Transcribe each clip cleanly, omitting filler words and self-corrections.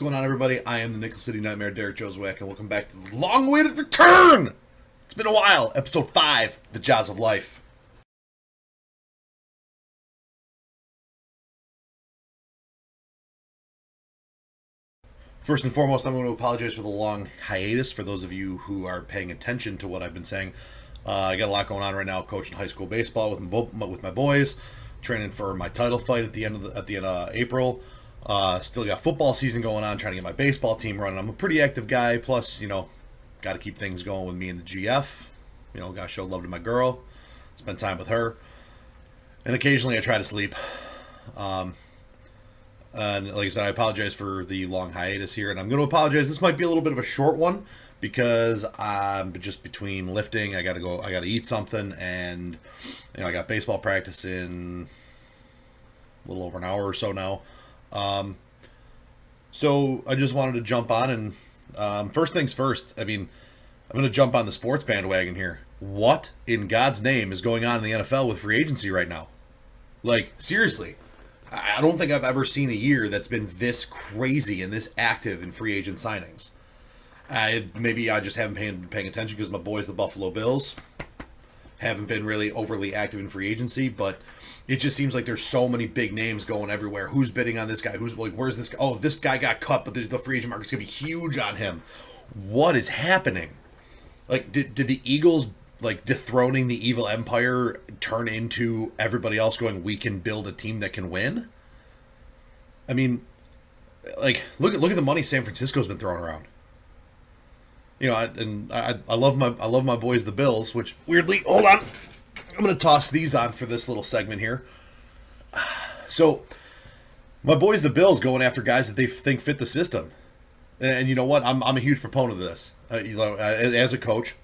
going on, everybody? I am the Nickel City Nightmare, Derek Joswick, and welcome back to the long-awaited return! It's been a while. Episode 5, the Joz of Life. First and foremost, I'm going to apologize for the long hiatus. For those of you who are paying attention to what I've been saying, I got a lot going on right now. Coaching high school baseball with my boys, training for my title fight at the end of April. Still got football season going on, trying to get my baseball team running. I'm a pretty active guy. Plus, got to keep things going with me and the GF. Got to show love to my girl, spend time with her, and occasionally I try to sleep. And like I said, I apologize for the long hiatus here, and I'm going to apologize. This might be a little bit of a short one because I'm just between lifting. I got to eat something, and I got baseball practice in a little over an hour or so now. So I just wanted to jump on and first things first. I'm going to jump on the sports bandwagon here. What in God's name is going on in the NFL with free agency right now? Like, seriously. I don't think I've ever seen a year that's been this crazy and this active in free agent signings. Maybe I just haven't been paying attention because my boys, the Buffalo Bills, haven't been really overly active in free agency, but it just seems like there's so many big names going everywhere. Who's bidding on this guy? Who's like, where's this guy? Oh, this guy got cut, but the free agent market's going to be huge on him. What is happening? Like, did the Eagles, like, dethroning the evil empire turn into everybody else going, we can build a team that can win? I mean, like, look at the money San Francisco's been throwing around. I love my boys, the Bills, which weirdly, hold on, I'm going to toss these on for this little segment here. So, my boys, the Bills, going after guys that they think fit the system. And you know what? I'm a huge proponent of this. As a coach,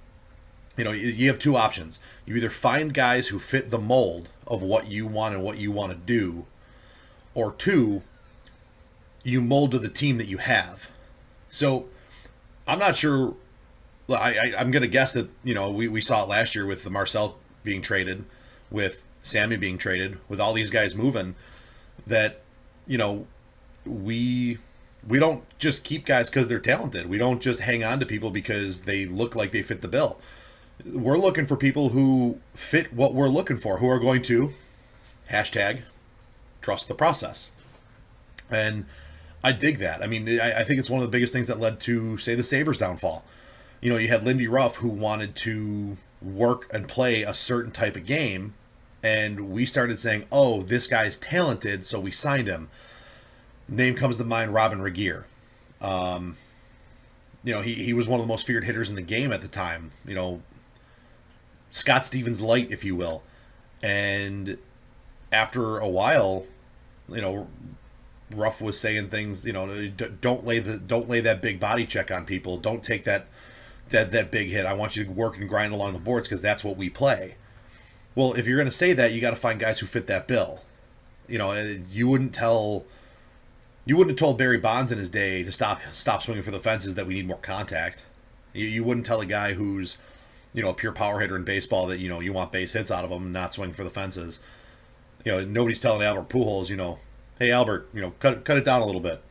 you have two options. You either find guys who fit the mold of what you want and what you want to do, or two, you mold to the team that you have. So, I'm not sure. I'm going to guess that, we saw it last year with the Marcel being traded, with Sammy being traded, with all these guys moving, that, we don't just keep guys because they're talented. We don't just hang on to people because they look like they fit the bill. We're looking for people who fit what we're looking for, who are going to #trust the process. And I dig that. I think it's one of the biggest things that led to, say, the Sabres' downfall. You had Lindy Ruff, who wanted to work and play a certain type of game, and we started saying, oh, this guy's talented, so we signed him. Name comes to mind, Robin Regeer. He was one of the most feared hitters in the game at the time. Scott Stevens light, if you will. And after a while, Ruff was saying things, don't lay that big body check on people. Don't take that big hit. I want you to work and grind along the boards because that's what we play. Well, if you're going to say that, you got to find guys who fit that bill. You wouldn't have told Barry Bonds in his day to stop swinging for the fences that we need more contact. You wouldn't tell a guy who's, a pure power hitter in baseball that, you want base hits out of him, not swing for the fences. Nobody's telling Albert Pujols, hey, Albert, cut it down a little bit.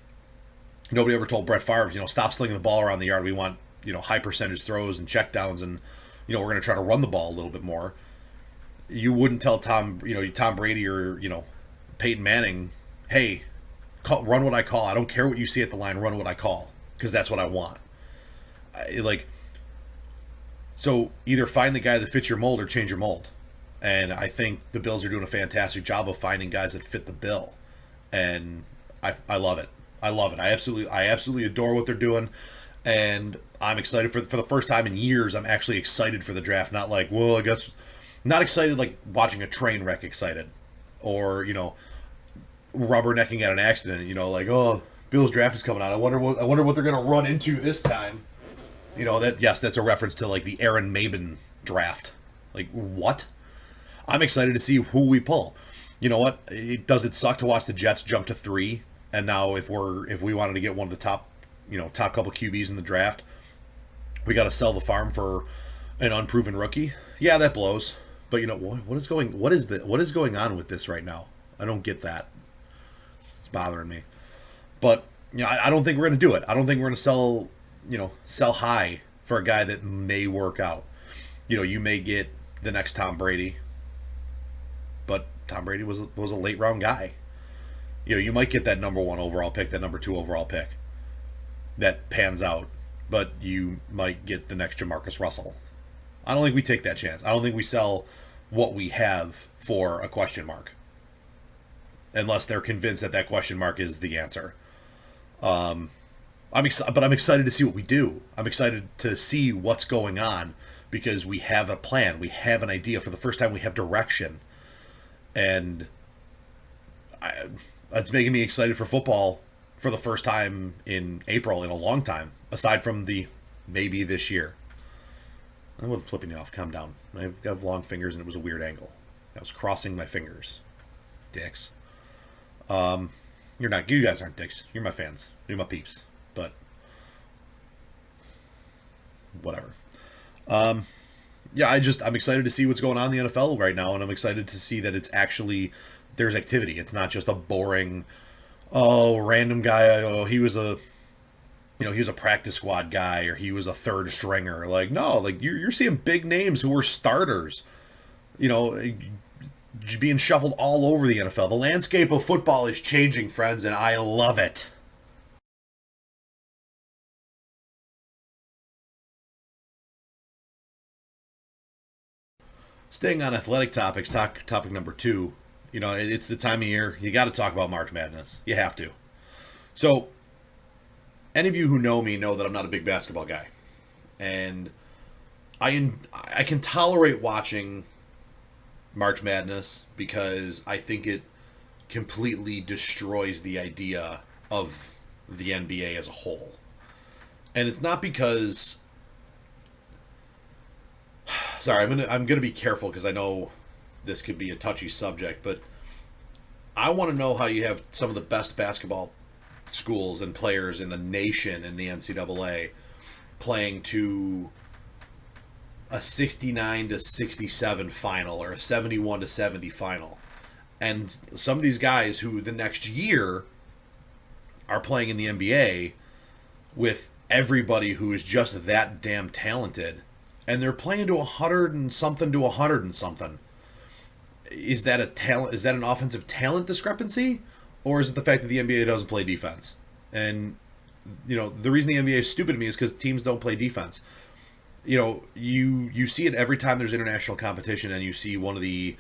Nobody ever told Brett Favre, stop slinging the ball around the yard. We want, high percentage throws and checkdowns, and, we're going to try to run the ball a little bit more. You wouldn't tell Tom Brady or, Peyton Manning, hey, run what I call. I don't care what you see at the line. Run what I call, because that's what I want. So either find the guy that fits your mold or change your mold. And I think the Bills are doing a fantastic job of finding guys that fit the bill. And I love it. I love it. I absolutely adore what they're doing. And I'm excited for the first time in years. I'm actually excited for the draft. Not like, well, I guess not excited like watching a train wreck excited, or rubbernecking at an accident. Like, oh, Bills draft is coming out. I wonder what they're going to run into this time. That's a reference to like the Aaron Maben draft. Like, what? I'm excited to see who we pull. You know what? Does it suck to watch the Jets jump to 3? And now if we wanted to get one of the top couple QBs in the draft, we got to sell the farm for an unproven rookie. Yeah, that blows. But what is going on with this right now? I don't get that. It's bothering me. But I don't think we're going to do it. I don't think we're going to sell high for a guy that may work out. You may get the next Tom Brady, but Tom Brady was a late round guy. You might get that number 1 overall pick, that number 2 overall pick that pans out, but you might get the next Jamarcus Russell. I don't think we take that chance. I don't think we sell what we have for a question mark, unless they're convinced that that question mark is the answer. I'm excited to see what we do. I'm excited to see what's going on because we have a plan. We have an idea. For the first time, we have direction, and it's making me excited for football for the first time in April in a long time. Aside from the maybe this year. I wasn't flipping you off. Calm down. I have long fingers and it was a weird angle. I was crossing my fingers. Dicks. You're not. You guys aren't dicks. You're my fans. You're my peeps. But whatever. Yeah, I'm excited to see what's going on in the NFL right now, and I'm excited to see that it's actually there's activity. It's not just a boring, random guy. He was a practice squad guy, or he was a third stringer. Like, no, like you're seeing big names who were starters. Being shuffled all over the NFL. The landscape of football is changing, friends, and I love it. Staying on athletic topics, topic number 2. It's the time of year. You got to talk about March Madness. You have to. So, any of you who know me know that I'm not a big basketball guy. And I can tolerate watching March Madness because I think it completely destroys the idea of the NBA as a whole. And it's not because sorry, I'm gonna be careful because I know this could be a touchy subject, but I want to know how you have some of the best basketball schools and players in the nation in the NCAA playing to a 69-67 final or a 71-70 final. And some of these guys who the next year are playing in the NBA with everybody who is just that damn talented, and they're playing to 100 and something to 100 and something. Is that a talent? Is that an offensive talent discrepancy, or is it the fact that the NBA doesn't play defense? And the reason the NBA is stupid to me is because teams don't play defense. You see it every time there's international competition, and you see one of the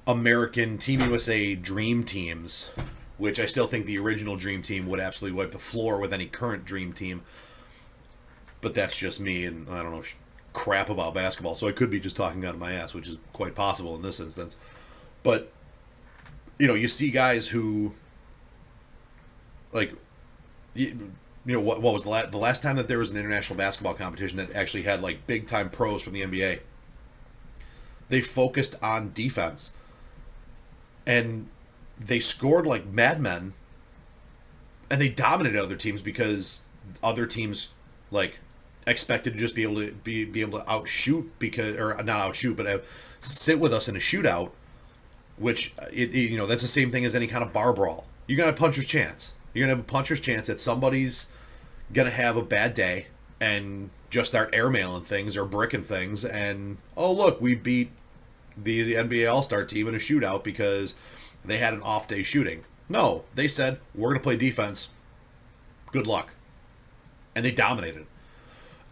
American Team USA dream teams, which I still think the original dream team would absolutely wipe the floor with any current dream team. But that's just me, and I don't know crap about basketball, so I could be just talking out of my ass, which is quite possible in this instance. But you see guys who, like, what was the last time that there was an international basketball competition that actually had like big time pros from the NBA? They focused on defense, and they scored like madmen, and they dominated other teams because other teams like expected to just be able to outshoot not outshoot, but sit with us in a shootout, which that's the same thing as any kind of bar brawl. You're gonna have a puncher's chance. You're gonna have a puncher's chance that somebody's gonna have a bad day and just start airmailing things or bricking things, and look, we beat the NBA All-Star team in a shootout because they had an off day shooting. No, they said we're gonna play defense. Good luck, and they dominated.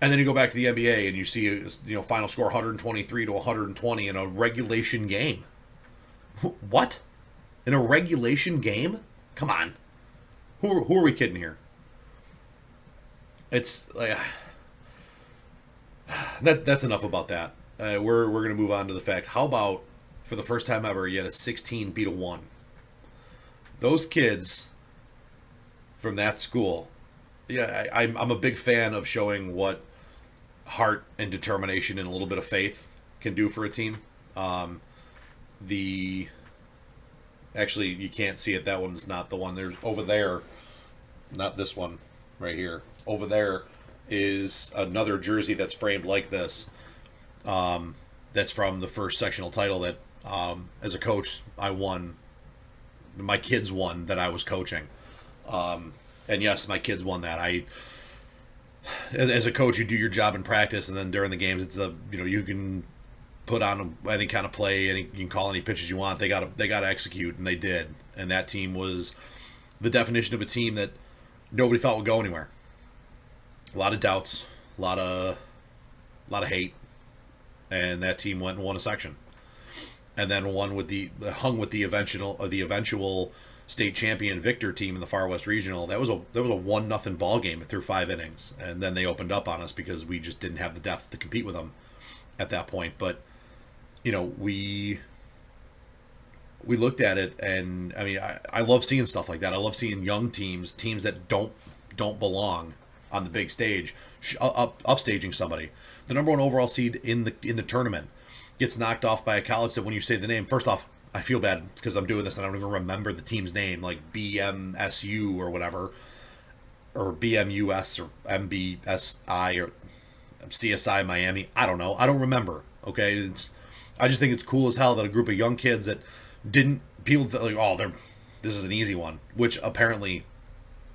And then you go back to the NBA and you see, final score 123 to 120 in a regulation game. What? In a regulation game? Come on. Who are we kidding here? It's like that's enough about that. We're going to move on to the fact. How about for the first time ever, you had a 16 beat a 1? Those kids from that school. Yeah, I'm a big fan of showing what heart and determination and a little bit of faith can do for a team. Actually, you can't see it. That one's not the one. There's over there, not this one right here. Over there is another jersey that's framed like this. That's from the first sectional title that, as a coach, I won. My kids won that I was coaching. And yes, my kids won that. As a coach, you do your job in practice, and then during the games, it's you can put on any kind of play, and you can call any pitches you want. They got to execute, and they did. And that team was the definition of a team that nobody thought would go anywhere. A lot of doubts, a lot of hate, and that team went and won a section, and then hung with the eventual state champion Victor team in the Far West Regional. That was a 1-0 ball game through 5 innings, and then they opened up on us because we just didn't have the depth to compete with them at that point. But we looked at it, and I mean, I love seeing stuff like that. I love seeing young teams that don't belong on the big stage, upstaging somebody. The number 1 overall seed in the tournament gets knocked off by a college that, when you say the name, first off, I feel bad because I'm doing this and I don't even remember the team's name, like BMSU or whatever, or BMUS or MBSI or CSI Miami. I don't know. I don't remember. Okay, I just think it's cool as hell that a group of young kids that people like, oh, this is an easy one, which apparently,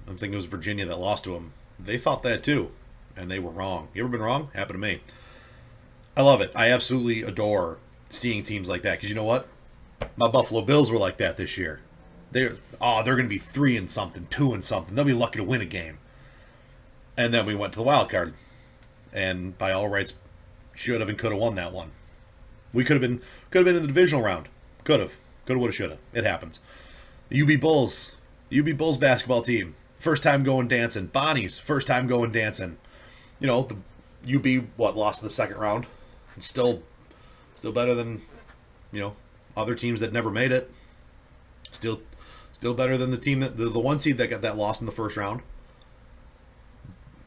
I think it was Virginia that lost to them. They thought that too, and they were wrong. You ever been wrong? Happened to me. I love it. I absolutely adore seeing teams like that, because you know what? My Buffalo Bills were like that this year. They're going to be 3 and something, 2 and something. They'll be lucky to win a game. And then we went to the wild card, and by all rights, should have and could have won that one. We could have been in the divisional round. Would have, should have. It happens. The UB Bulls basketball team, first time going dancing. Bonnie's first time going dancing. The UB lost in the second round. It's still better than other teams that never made it. Still better than the team the 1 seed that got that lost in the first round.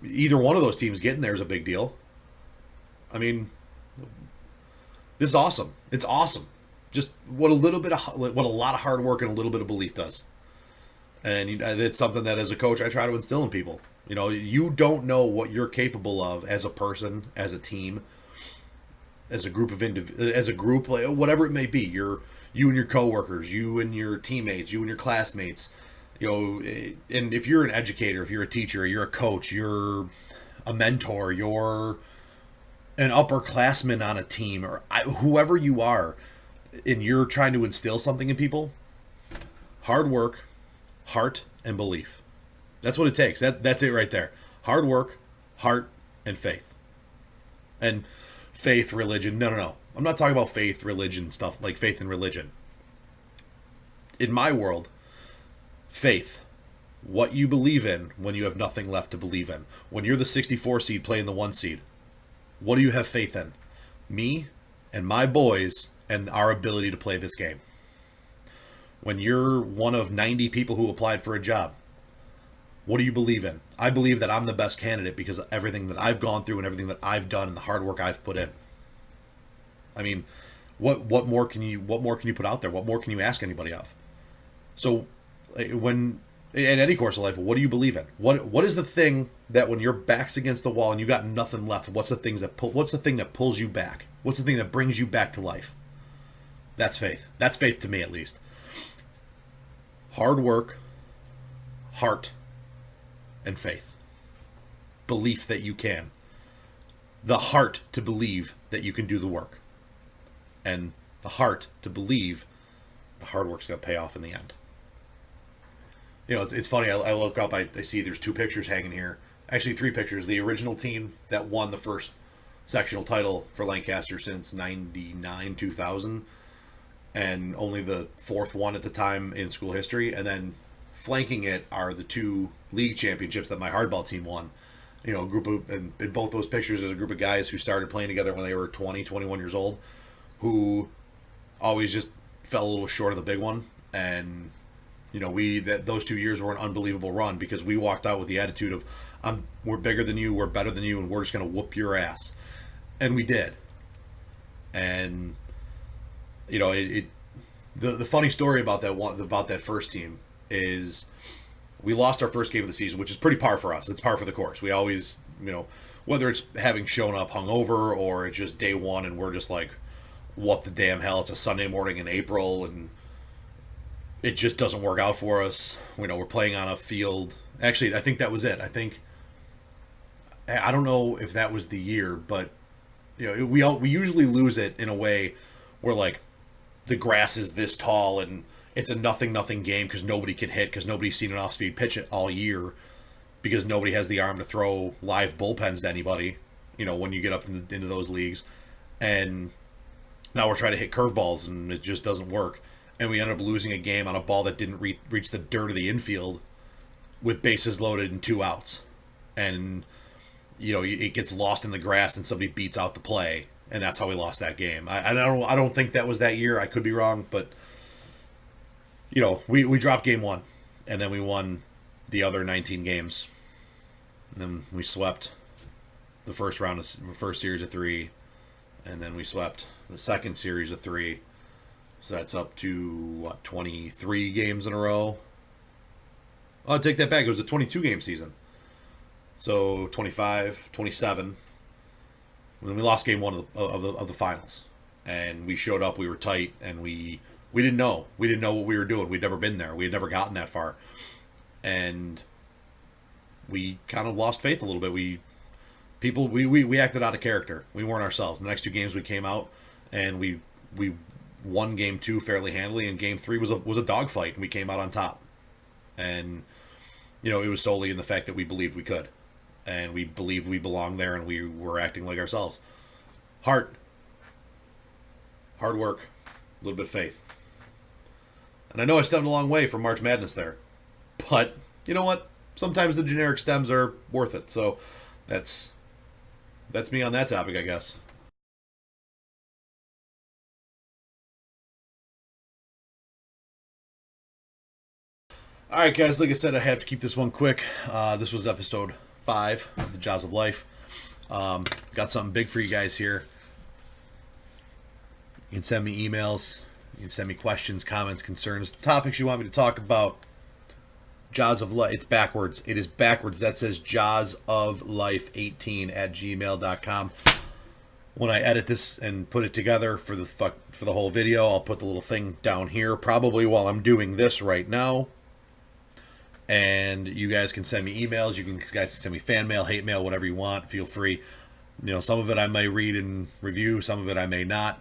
Either one of those teams getting there is a big deal. I mean, this is awesome. It's awesome. Just what a lot of hard work and a little bit of belief does. And it's something that as a coach I try to instill in people. You don't know what you're capable of as a person, as a team, as a group whatever it may be. You and your coworkers, you and your teammates, you and your classmates. And if you're an educator, if you're a teacher, you're a coach, you're a mentor, you're an upperclassman on a team, or whoever you are, and you're trying to instill something in people, hard work, heart, and belief. That's what it takes. That's it right there. Hard work, heart, and faith. And faith, religion. No. I'm not talking about faith, religion, stuff like faith and religion. In my world, faith, what you believe in when you have nothing left to believe in. When you're the 64 seed playing the 1 seed, what do you have faith in? Me and my boys and our ability to play this game. When you're one of 90 people who applied for a job, what do you believe in? I believe that I'm the best candidate because of everything that I've gone through and everything that I've done and the hard work I've put in. I mean, what more can you put out there? What more can you ask anybody of? So when in any course of life, what do you believe in? What is the thing that when your back's against the wall and you got nothing left, what's the thing that pulls you back? What's the thing that brings you back to life? That's faith. That's faith to me, at least. Hard work, heart, and faith. Belief that you can. The heart to believe that you can do the work. And the heart to believe the hard work's going to pay off in the end. It's funny. I look up, I see there's 2 pictures hanging here. Actually, 3 pictures. The original team that won the first sectional title for Lancaster since 99, 2000. And only the 4th one at the time in school history. And then flanking it are the 2 league championships that my hardball team won. A group of, and in both those pictures, there's a group of guys who started playing together when they were 20, 21 years old, who always just fell a little short of the big one. And, those 2 years were an unbelievable run because we walked out with the attitude of, we're bigger than you, we're better than you, and we're just going to whoop your ass. And we did. And, the funny story about that first team is we lost our first game of the season, which is pretty par for us. It's par for the course. We always, whether it's having shown up hungover or it's just day one and we're just like, what the damn hell? It's a Sunday morning in April and it just doesn't work out for us. We're playing on a field Actually, I think that was it. I don't know if that was the year, but we usually lose it in a way where like the grass is this tall and it's a nothing game because nobody can hit because nobody's seen an off speed pitch it all year because nobody has the arm to throw live bullpens to anybody. When you get up into those leagues, and now we're trying to hit curveballs and it just doesn't work, and we end up losing a game on a ball that didn't reach the dirt of the infield with bases loaded and 2 outs, and it gets lost in the grass and somebody beats out the play, and that's how we lost that game. I don't think that was that year. I could be wrong, but we dropped game 1, and then we won the other 19 games, and then we swept the first series of 3, and then we swept the second series of 3. So that's up to 23 games in a row. Oh, I'll take that back. It was a 22 game season. So 25, 27. When we lost game 1 of the finals, and we showed up, we were tight, and we didn't know what we were doing. We'd never been there. We had never gotten that far, and we kind of lost faith a little bit. We acted out of character. We weren't ourselves. The next 2 games we came out and we won game 2 fairly handily, and game 3 was a dogfight, and we came out on top. And it was solely in the fact that we believed we could, and we believed we belonged there, and we were acting like ourselves. Hard work, a little bit of faith. And I know I stemmed a long way from March Madness there, but you know what? Sometimes the generic stems are worth it. So that's me on that topic, I guess. All right, guys. Like I said, I have to keep this one quick. This was episode 5 of the Joz of Life. Got something big for you guys here. You can send me emails. You can send me questions, comments, concerns, topics you want me to talk about. Joz of Life. It's backwards. It is backwards. That says Joz of Life 18 at gmail.com. When I edit this and put it together for the whole video, I'll put the little thing down here, probably while I'm doing this right now. And you guys can send me emails. You guys can send me fan mail, hate mail, whatever you want. Feel free. Some of it I may read and review. Some of it I may not.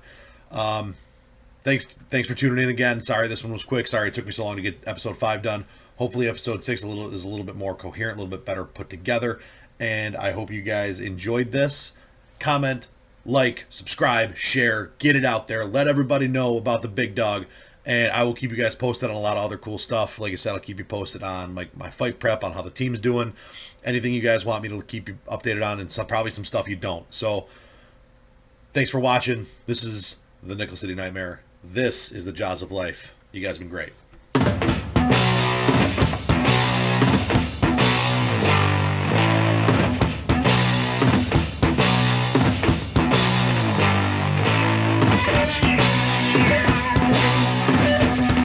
Thanks for tuning in again. Sorry this one was quick. Sorry it took me so long to get episode 5 done. Hopefully episode 6 is a little bit more coherent, a little bit better put together. And I hope you guys enjoyed this. Comment, like, subscribe, share, get it out there. Let everybody know about the big dog. And I will keep you guys posted on a lot of other cool stuff. Like I said, I'll keep you posted on my fight prep, on how the team's doing. Anything you guys want me to keep you updated on, and probably some stuff you don't. So thanks for watching. This is the Nickel City Nightmare. This is the Joz of Life. You guys have been great.